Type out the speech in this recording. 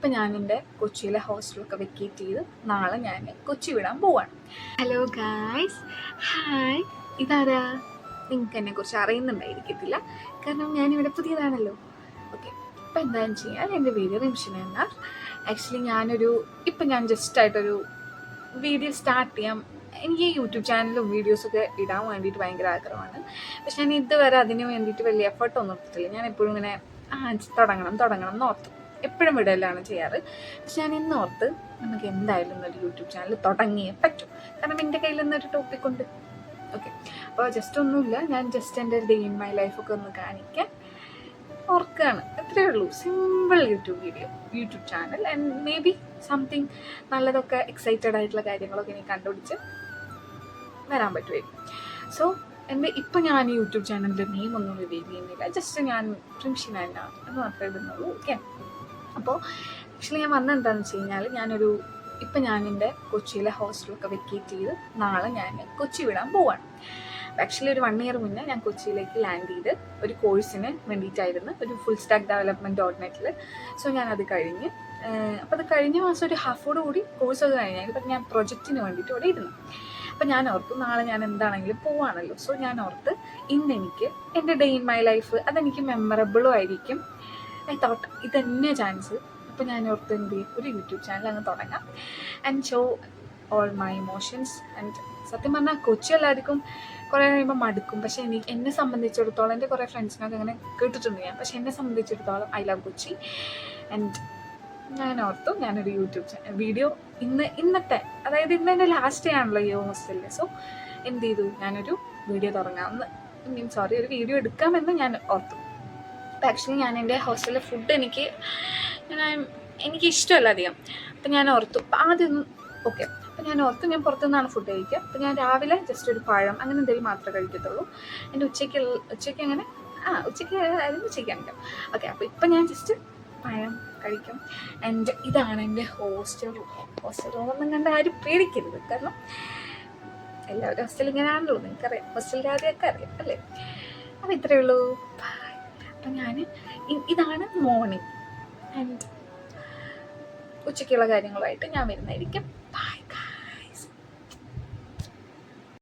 ഇപ്പം ഞാനെൻ്റെ കൊച്ചിയിലെ ഹോസ്റ്റലൊക്കെ വെക്കേറ്റ് ചെയ്ത് നാളെ ഞാൻ കൊച്ചി വിടാൻ പോവാണ്. Hello guys, hi. ഇതാരാ? നിങ്ങൾക്ക് എന്നെക്കുറിച്ച് അറിയുന്നുണ്ടായിരിക്കത്തില്ല, കാരണം ഞാനിവിടെ പുതിയതാണല്ലോ. ഓക്കെ, ഇപ്പം എന്താണെന്ന് വെച്ച് കഴിഞ്ഞാൽ എൻ്റെ പേര് റിംഷിന എന്നാ. ആക്ച്വലി ഇപ്പം ഞാൻ ജസ്റ്റായിട്ടൊരു വീഡിയോ സ്റ്റാർട്ട് ചെയ്യാം. എനിക്ക് യൂട്യൂബ് ചാനലും വീഡിയോസൊക്കെ ഇടാൻ വേണ്ടിയിട്ട് ഭയങ്കര ആഗ്രഹമാണ്. പക്ഷെ ഞാൻ ഇതുവരെ അതിന് വേണ്ടിയിട്ട് വലിയ എഫർട്ടൊന്നും എടുത്തിട്ടില്ല. ഞാൻ എപ്പോഴും ഇങ്ങനെ തുടങ്ങണം എന്നോർത്തു എപ്പോഴും വിടലാണ് ചെയ്യാറ്. പക്ഷെ ഞാൻ ഇന്നോർത്ത് നമുക്ക് എന്തായാലും ഒരു യൂട്യൂബ് ചാനൽ തുടങ്ങിയേ പറ്റും, കാരണം എൻ്റെ കയ്യിൽ നിന്നൊരു ടോപ്പിക് ഉണ്ട്. ഓക്കെ, അപ്പോൾ ജസ്റ്റ് ഒന്നുമില്ല, ഞാൻ ജസ്റ്റ് എൻ്റെ ഡേ ഇൻ മൈ ലൈഫൊക്കെ ഒന്ന് കാണിക്കാൻ ഓർക്കുകയാണ്. അത്രയേ ഉള്ളൂ. Simple YouTube channel and may be something നല്ലതൊക്കെ എക്സൈറ്റഡ് ആയിട്ടുള്ള കാര്യങ്ങളൊക്കെ എനിക്ക് കണ്ടുപിടിച്ച് വരാൻ പറ്റുമായിരിക്കും. സോ ഇപ്പം ഞാൻ യൂട്യൂബ് ചാനലിൻ്റെ നെയിം ഒന്നും റിവീൽ ചെയ്യുന്നില്ല, ജസ്റ്റ് ഞാൻ റിംഷിന എന്ന് മാത്രമേ ഇടുന്നുള്ളൂ. ഓക്കെ, അപ്പോൾ ആക്ച്വലി ഞാൻ വന്നെന്താണെന്ന് വെച്ച് കഴിഞ്ഞാൽ ഇപ്പം ഞാൻ എൻ്റെ കൊച്ചിയിലെ ഹോസ്റ്റലൊക്കെ വെക്കേറ്റ് ചെയ്ത് നാളെ ഞാൻ കൊച്ചി വിടാൻ പോവാണ്. ആക്ച്വലി ഒരു 1 ഇയർ മുന്നേ ഞാൻ കൊച്ചിയിലേക്ക് ലാൻഡ് ചെയ്ത് ഒരു കോഴ്സിന് വേണ്ടിയിട്ടായിരുന്നു, ഒരു full stack development .NET. So ഞാനത് കഴിഞ്ഞ് അപ്പോൾ അത് കഴിഞ്ഞ മാസം ഒരു ഹാഫോട് കൂടി കോഴ്സ് അത് കഴിഞ്ഞാൽ അപ്പം ഞാൻ പ്രൊജക്റ്റിന് വേണ്ടിയിട്ട് ഇവിടെ ഇരുന്നു. അപ്പം ഞാൻ ഓർത്തു നാളെ ഞാൻ എന്താണെങ്കിലും പോവാണല്ലോ. സോ ഞാൻ ഓർത്ത് എനിക്ക് എൻ്റെ ഡേ ഇൻ മൈ ലൈഫ് അതെനിക്ക് മെമ്മറബിളും ആയിരിക്കും. ഐ തോട്ട് ഇതന്നെ ചാൻസ്. അപ്പോൾ ഞാൻ ഓർത്ത് ഒരു യൂട്യൂബ് ചാനൽ അങ്ങ് തുടങ്ങാം and show all my emotions. And സത്യം പറഞ്ഞാൽ കൊച്ചി എല്ലാവർക്കും കുറേ കഴിയുമ്പോൾ മടുക്കും, പക്ഷേ എന്നെ സംബന്ധിച്ചിടത്തോളം എൻ്റെ കുറേ ഫ്രണ്ട്സിനൊക്കെ അങ്ങനെ കേട്ടിട്ടുണ്ട് ഞാൻ. പക്ഷേ എന്നെ സംബന്ധിച്ചിടത്തോളം ഐ ലവ് കൊച്ചി. ആൻഡ് ഞാൻ ഓർത്തു ഞാനൊരു യൂട്യൂബ് ചാനൽ വീഡിയോ ഇന്നത്തെ അതായത് ഇന്ന് എൻ്റെ ലാസ്റ്റ് ഡേ ആണല്ലോ ഈ ഹോസ്റ്റലിൽ. സോ എന്ത് ചെയ്തു, ഞാനൊരു വീഡിയോ തുടങ്ങാമെന്ന് ഒരു വീഡിയോ എടുക്കാമെന്ന് ഞാൻ ഓർത്തു. അപ്പോൾ ആക്ച്വലി ഞാൻ എൻ്റെ ഹോസ്റ്റലിലെ ഫുഡ് എനിക്ക് ഇഷ്ടമല്ല അധികം. അപ്പം ഞാൻ ഓർത്തു ആദ്യം ഓക്കെ, അപ്പം ഞാൻ ഓർത്തു ഞാൻ പുറത്തുനിന്നാണ് ഫുഡ് കഴിക്കുക. അപ്പം ഞാൻ രാവിലെ ജസ്റ്റ് ഒരു പഴം അങ്ങനെ എന്തെങ്കിലും മാത്രമേ കഴിക്കത്തുള്ളൂ. എൻ്റെ ഉച്ചയ്ക്ക് അങ്ങനെ ഉച്ചയ്ക്ക് കഴിക്കാം. ഓക്കെ, അപ്പോൾ ഇപ്പം ഞാൻ ജസ്റ്റ് പഴം കഴിക്കും. ആൻഡ് ഇതാണ് എൻ്റെ ഹോസ്റ്റൽ റൂമൊന്നും കണ്ട് ആരും പേടിക്കരുത്, കാരണം എല്ലാവരും ഹോസ്റ്റൽ ഇങ്ങനെയാണല്ലോ, നിങ്ങൾക്കറിയാം, ഹോസ്റ്റൽ ആദ്യമൊക്കെ അറിയാം അല്ലേ. അപ്പോൾ ഇത്രയേ ഉള്ളൂ. അപ്പം ഇതാണ് മോർണിംഗ് ആൻഡ് ഉച്ചയ്ക്കുള്ള കാര്യങ്ങളുമായിട്ട് ഞാൻ വരുന്നതായിരിക്കും.